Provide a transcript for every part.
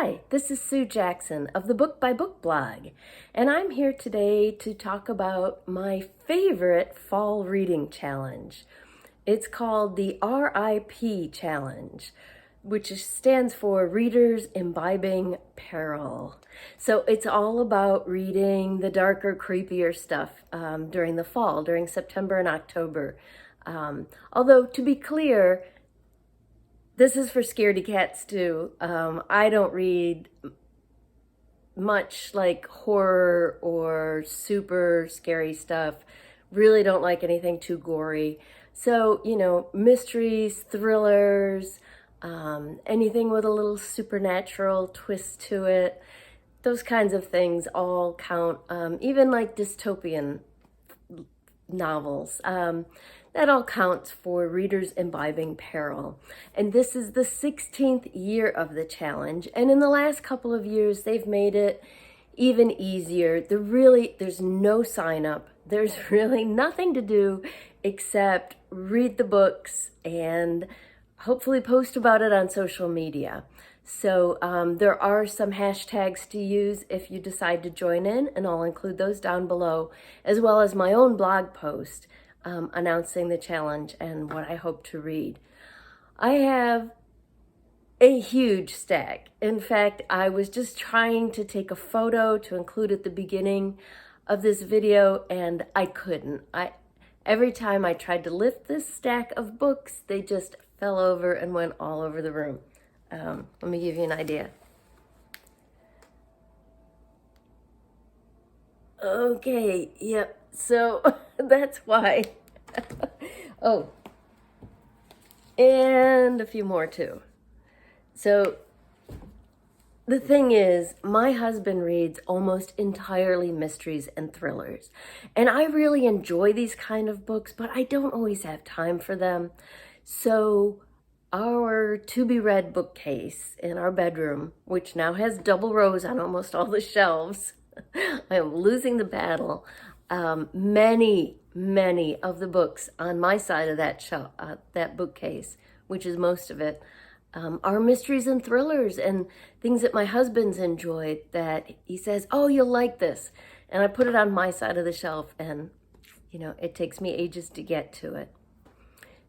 Hi, this is Sue Jackson of the Book by Book blog, and I'm here today to talk about my favorite fall reading challenge. It's called the R.I.P challenge, which stands for Readers Imbibing Peril. So it's all about reading the darker, creepier stuff during the fall, during September and October. Although, to be clear, this is for scaredy cats too. I don't read much like horror or super scary stuff. Really don't like anything too gory. So, mysteries, thrillers, anything with a little supernatural twist to it, those kinds of things all count. Even like dystopian novels. That all counts for Readers Imbibing Peril. And this is the 16th year of the challenge. And in the last couple of years, they've made it even easier. There's no sign up. There's really nothing to do except read the books and hopefully post about it on social media. So there are some hashtags to use if you decide to join in, and I'll include those down below, as well as my own blog post announcing the challenge and what I hope to read. I have a huge stack. In fact, I was just trying to take a photo to include at the beginning of this video, and I couldn't. Every time I tried to lift this stack of books, they just fell over and went all over the room. Let me give you an idea. Okay, yep, so that's why. Oh, and a few more too. So the thing is, my husband reads almost entirely mysteries and thrillers, and I really enjoy these kind of books, but I don't always have time for them. So our to-be-read bookcase in our bedroom, which now has double rows on almost all the shelves, I am losing the battle. Many of the books on my side of that shelf, that bookcase, which is most of it, are mysteries and thrillers and things that my husband's enjoyed that he says, oh, you'll like this. And I put it on my side of the shelf, and, it takes me ages to get to it.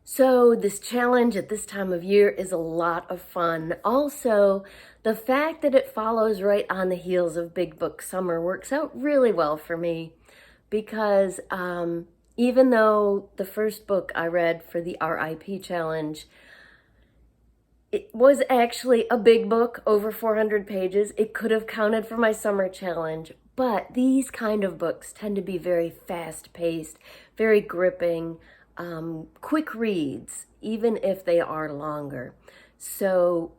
So this challenge at this time of year is a lot of fun. Also, the fact that it follows right on the heels of Big Book Summer works out really well for me, because even though the first book I read for the R.I.P challenge, it was actually a big book, over 400 pages. It could have counted for my summer challenge, but these kind of books tend to be very fast-paced, very gripping, quick reads, even if they are longer. So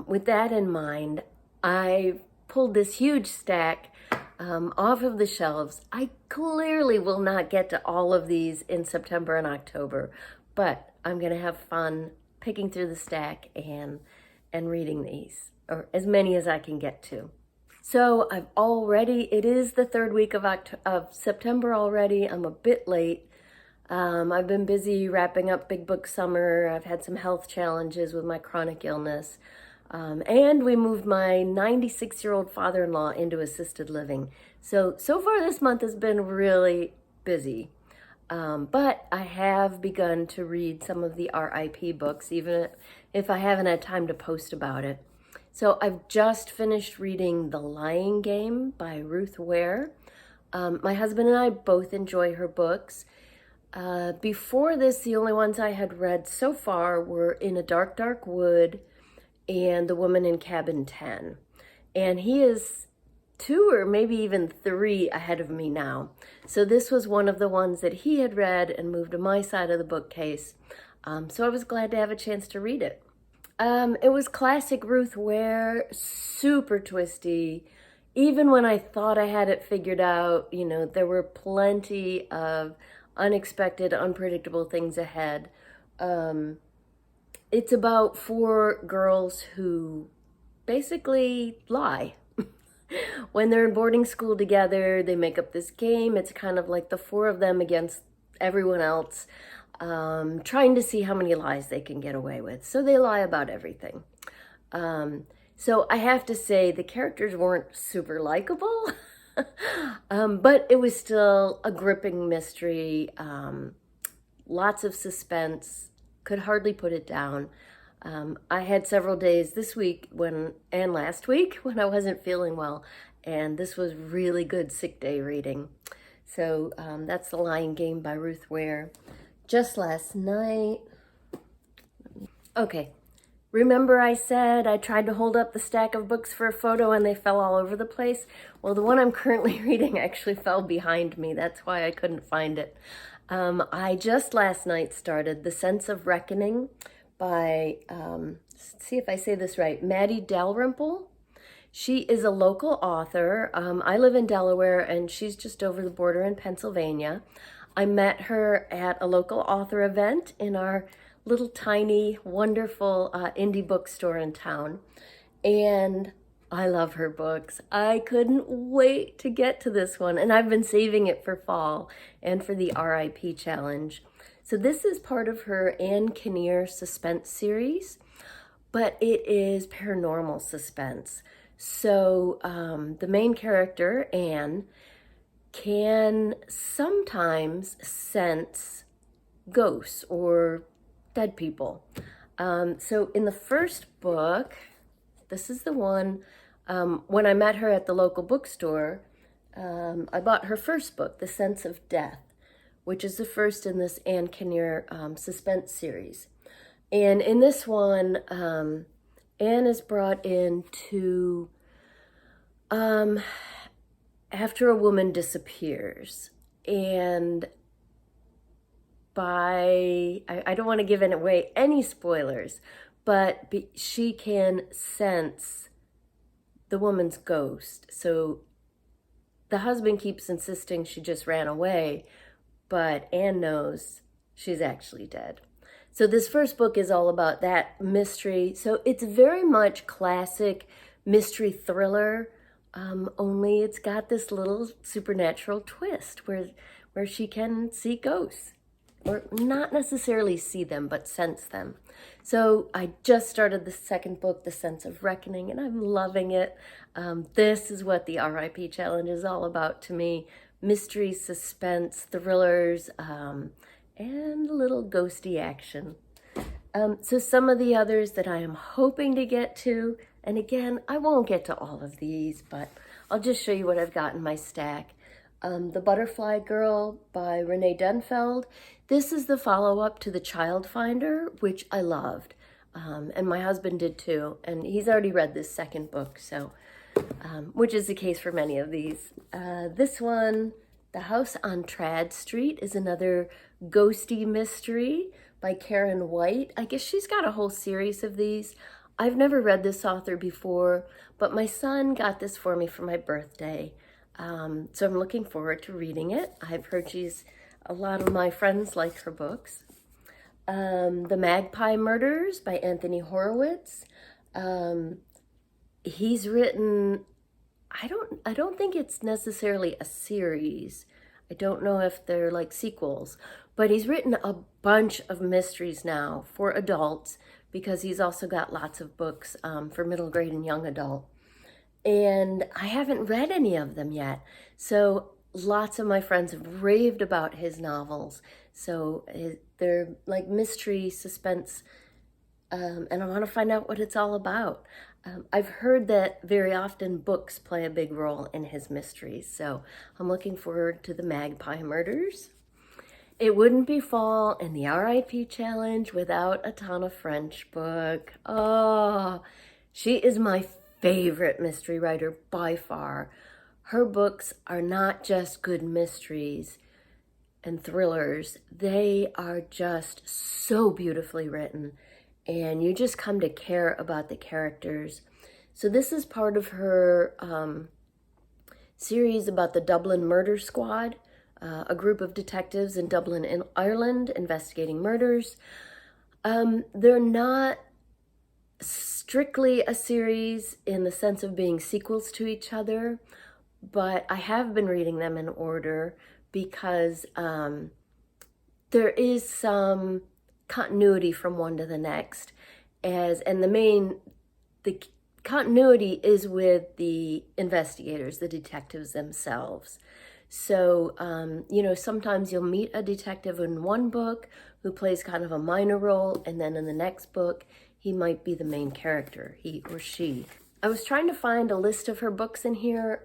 with that in mind, I pulled this huge stack off of the shelves. I clearly will not get to all of these in September and October, but I'm going to have fun picking through the stack and reading these, or as many as I can get to. So it is the third week of September already. I'm a bit late. I've been busy wrapping up Big Book Summer. I've had some health challenges with my chronic illness. And we moved my 96-year-old father-in-law into assisted living. So far this month has been really busy. But I have begun to read some of the R.I.P. books, even if I haven't had time to post about it. So I've just finished reading The Lying Game by Ruth Ware. My husband and I both enjoy her books. Before this, the only ones I had read so far were In a Dark, Dark Wood and The Woman in Cabin 10. And he is 2 or maybe even 3 ahead of me now. So this was one of the ones that he had read and moved to my side of the bookcase. So I was glad to have a chance to read it. It was classic Ruth Ware, super twisty. Even when I thought I had it figured out, there were plenty of unexpected, unpredictable things ahead. It's about 4 girls who basically lie. When they're in boarding school together, they make up this game. It's kind of like the 4 of them against everyone else, trying to see how many lies they can get away with. So they lie about everything. So I have to say the characters weren't super likable, but it was still a gripping mystery. Lots of suspense, could hardly put it down. I had several days this week and last week when I wasn't feeling well, and this was really good sick day reading. So that's The Lying Game by Ruth Ware. Just last night. Okay. Remember I said I tried to hold up the stack of books for a photo and they fell all over the place? Well, the one I'm currently reading actually fell behind me. That's why I couldn't find it. I just last night started The Sense of Reckoning by, see if I say this right, Maddie Dalrymple. She is a local author. I live in Delaware and she's just over the border in Pennsylvania. I met her at a local author event in our little tiny, wonderful indie bookstore in town. And I love her books. I couldn't wait to get to this one. And I've been saving it for fall and for the R.I.P challenge. So this is part of her Anne Kinnear suspense series, but it is paranormal suspense. So the main character, Anne, can sometimes sense ghosts or dead people. So in the first book, this is the one, when I met her at the local bookstore, I bought her first book, The Sense of Death, which is the first in this Anne Kinnear suspense series. And in this one, Anne is brought in to, after a woman disappears. And I don't want to give away any spoilers, but she can sense the woman's ghost. So the husband keeps insisting she just ran away, but Anne knows she's actually dead. So this first book is all about that mystery. So it's very much classic mystery thriller, only it's got this little supernatural twist where she can see ghosts. Or not necessarily see them, but sense them. So I just started the second book, The Sense of Reckoning, and I'm loving it. This is what the R.I.P challenge is all about to me. Mystery, suspense, thrillers, and a little ghosty action. So some of the others that I am hoping to get to, and again, I won't get to all of these, but I'll just show you what I've got in my stack. The Butterfly Girl by Renee Dunfeld. This is the follow-up to The Child Finder, which I loved. And my husband did too. And he's already read this second book, so which is the case for many of these. This one, The House on Trad Street, is another ghosty mystery by Karen White. I guess she's got a whole series of these. I've never read this author before, but my son got this for me for my birthday. So I'm looking forward to reading it. I've heard a lot of my friends like her books. The Magpie Murders by Anthony Horowitz. He's written, I don't think it's necessarily a series. I don't know if they're like sequels, but he's written a bunch of mysteries now for adults because he's also got lots of books for middle grade and young adult. And I haven't read any of them yet. So lots of my friends have raved about his novels. So they're like mystery, suspense, and I want to find out what it's all about. I've heard that very often books play a big role in his mysteries. So I'm looking forward to the Magpie Murders. It wouldn't be fall in the R.I.P challenge without a Tana French book. Oh, she is my favorite mystery writer by far. Her books are not just good mysteries and thrillers. They are just so beautifully written, and you just come to care about the characters. So this is part of her series about the Dublin Murder Squad, a group of detectives in Dublin, in Ireland, investigating murders. They're not strictly a series in the sense of being sequels to each other, but I have been reading them in order because there is some continuity from one to the next, and the continuity is with the investigators, the detectives themselves. So, sometimes you'll meet a detective in one book who plays kind of a minor role, and then in the next book, he might be the main character, he or she. I was trying to find a list of her books in here.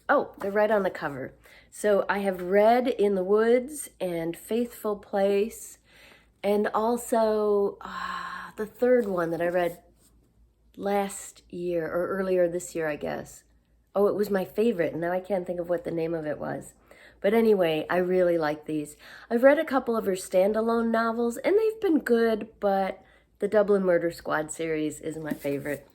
Oh, they're right on the cover. So I have read In the Woods and Faithful Place, and also the third one that I read last year or earlier this year, I guess. Oh, it was my favorite, and now I can't think of what the name of it was. But anyway, I really like these. I've read a couple of her standalone novels, and they've been good, but the Dublin Murder Squad series is my favorite.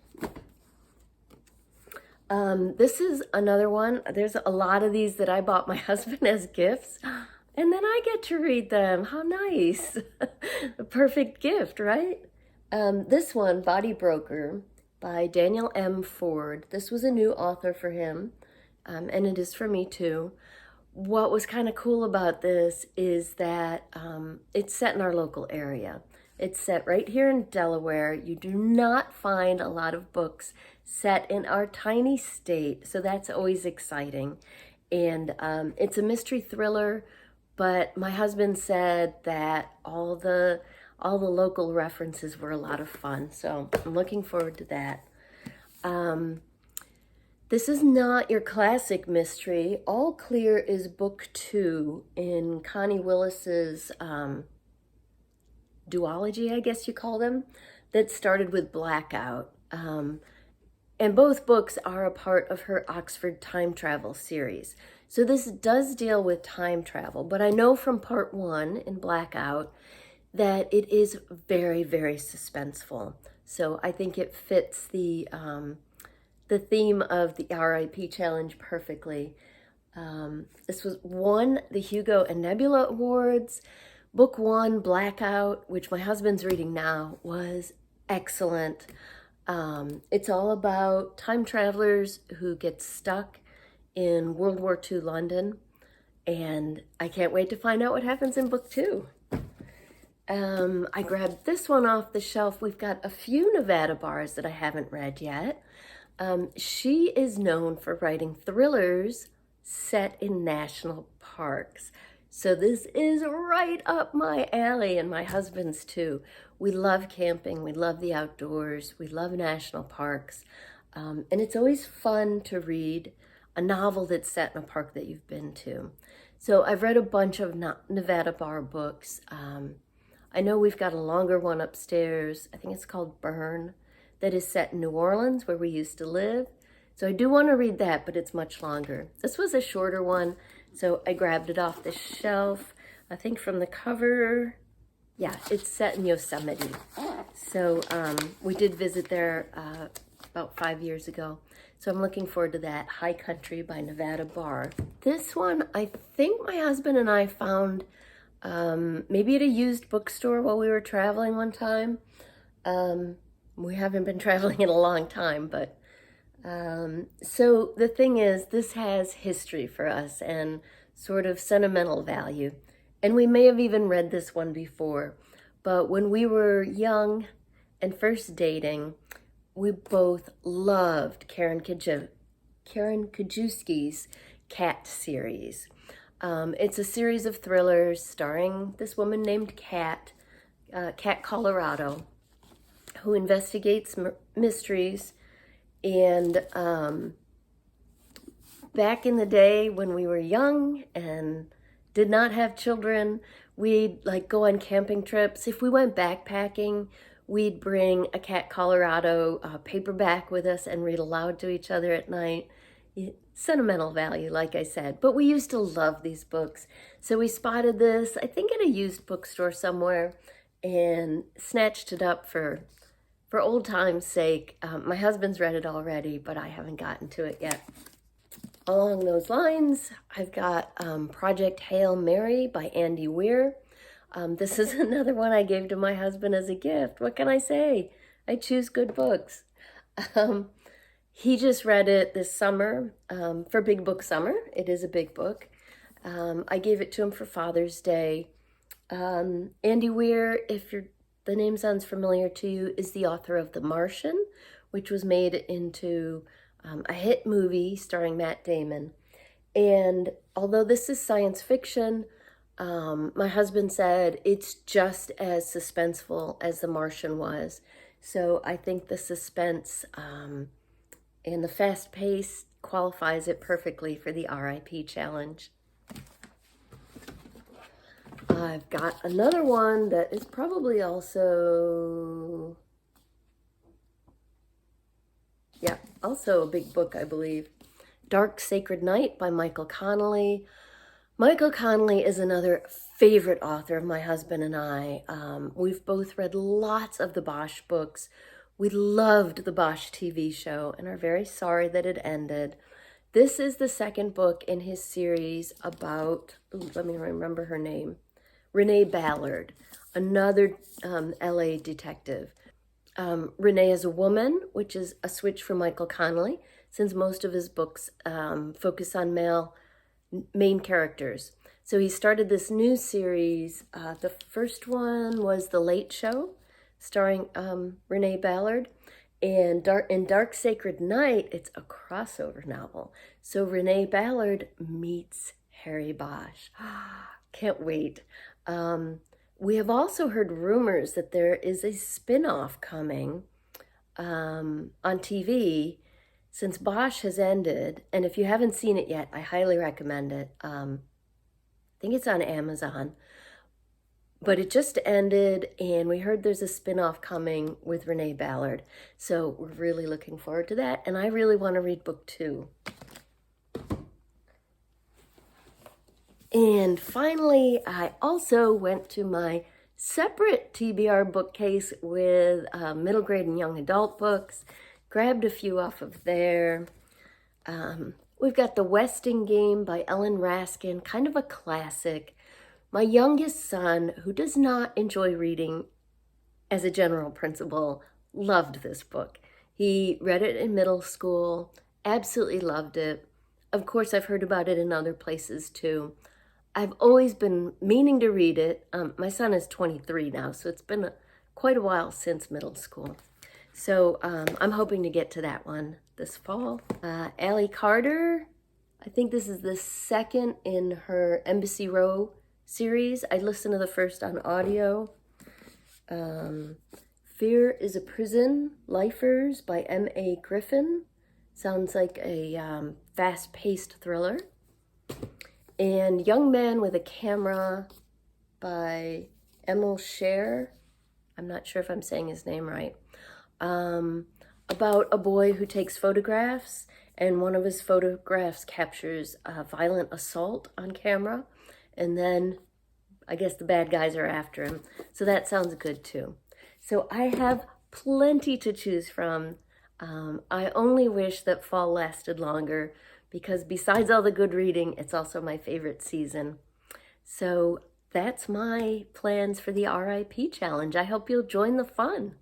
This is another one. There's a lot of these that I bought my husband as gifts, and then I get to read them. How nice. A perfect gift, right? This one, Body Broker, by Daniel M. Ford. This was a new author for him, and it is for me too. What was kind of cool about this is that it's set in our local area. It's set right here in Delaware. You do not find a lot of books set in our tiny state, so that's always exciting. And it's a mystery thriller, but my husband said that all the local references were a lot of fun, so I'm looking forward to that. This is not your classic mystery. All Clear is book 2 in Connie Willis's duology, I guess you call them, that started with Blackout. And both books are a part of her Oxford time travel series. So this does deal with time travel, but I know from part 1 in Blackout that it is very, very suspenseful. So I think it fits the theme of the R.I.P. challenge perfectly. This won the Hugo and Nebula Awards. Book 1, Blackout, which my husband's reading now, was excellent. It's all about time travelers who get stuck in World War II London, and I can't wait to find out what happens in book 2. I grabbed this one off the shelf. We've got a few Nevada bars that I haven't read yet. She is known for writing thrillers set in national parks. So this is right up my alley, and my husband's too. We love camping, we love the outdoors, we love national parks. And it's always fun to read a novel that's set in a park that you've been to. So I've read a bunch of Nevada bar books. I know we've got a longer one upstairs. I think it's called Burn, that is set in New Orleans, where we used to live. So I do want to read that, but it's much longer. This was a shorter one, so I grabbed it off the shelf. I think from the cover, yeah, it's set in Yosemite. So we did visit there about 5 years ago. So I'm looking forward to that. High Country by Nevada Bar. This one, I think my husband and I found maybe at a used bookstore while we were traveling one time. We haven't been traveling in a long time, but so the thing is, this has history for us and sort of sentimental value. And we may have even read this one before, but when we were young and first dating, we both loved Karen Kazewski's Cat series. It's a series of thrillers starring this woman named Cat Colorado, who investigates mysteries. And back in the day when we were young and did not have children, we'd like go on camping trips. If we went backpacking, we'd bring a Cat Colorado paperback with us and read aloud to each other at night. Sentimental value, like I said. But we used to love these books. So we spotted this, I think at a used bookstore somewhere, and snatched it up for old time's sake. My husband's read it already, but I haven't gotten to it yet. Along those lines, I've got Project Hail Mary by Andy Weir. This is another one I gave to my husband as a gift. What can I say? I choose good books. He just read it this summer for Big Book Summer. It is a big book. I gave it to him for Father's Day. Andy Weir, if the name sounds familiar to you, is the author of The Martian, which was made into a hit movie starring Matt Damon. And although this is science fiction, my husband said it's just as suspenseful as The Martian was. So I think the suspense and the fast pace qualifies it perfectly for the R.I.P. challenge. I've got another one that is probably also, also a big book, I believe. Dark Sacred Night by Michael Connolly. Michael Connolly is another favorite author of my husband and I. We've both read lots of the Bosch books. We loved the Bosch TV show and are very sorry that it ended. This is the second book in his series about, let me remember her name, Renee Ballard, another LA detective. Renee is a woman, which is a switch from Michael Connolly, since most of his books focus on male main characters. So he started this new series. The first one was The Late Show, starring Renee Ballard. And in Dark Sacred Night, it's a crossover novel. So Renee Ballard meets Harry Bosch. Can't wait. We have also heard rumors that there is a spin-off coming on TV since Bosch has ended. And if you haven't seen it yet, I highly recommend it. I think it's on Amazon. But it just ended, and we heard there's a spin-off coming with Renee Ballard. So we're really looking forward to that, and I really want to read book 2. And finally, I also went to my separate TBR bookcase with middle grade and young adult books, grabbed a few off of there. We've got The Westing Game by Ellen Raskin, kind of a classic. My youngest son, who does not enjoy reading as a general principle, loved this book. He read it in middle school, absolutely loved it. Of course, I've heard about it in other places too. I've always been meaning to read it. My son is 23 now, so it's been quite a while since middle school. So I'm hoping to get to that one this fall. Allie Carter, I think this is the second in her Embassy Row series. I listened to the first on audio. Fear is a Prison, Lifers by M.A. Griffin. Sounds like a fast-paced thriller. And Young Man with a Camera by Emil Scher. I'm not sure if I'm saying his name right. About a boy who takes photographs, and one of his photographs captures a violent assault on camera. And then I guess the bad guys are after him. So that sounds good too. So I have plenty to choose from. I only wish that fall lasted longer because besides all the good reading, it's also my favorite season. So that's my plans for the R.I.P. challenge. I hope you'll join the fun.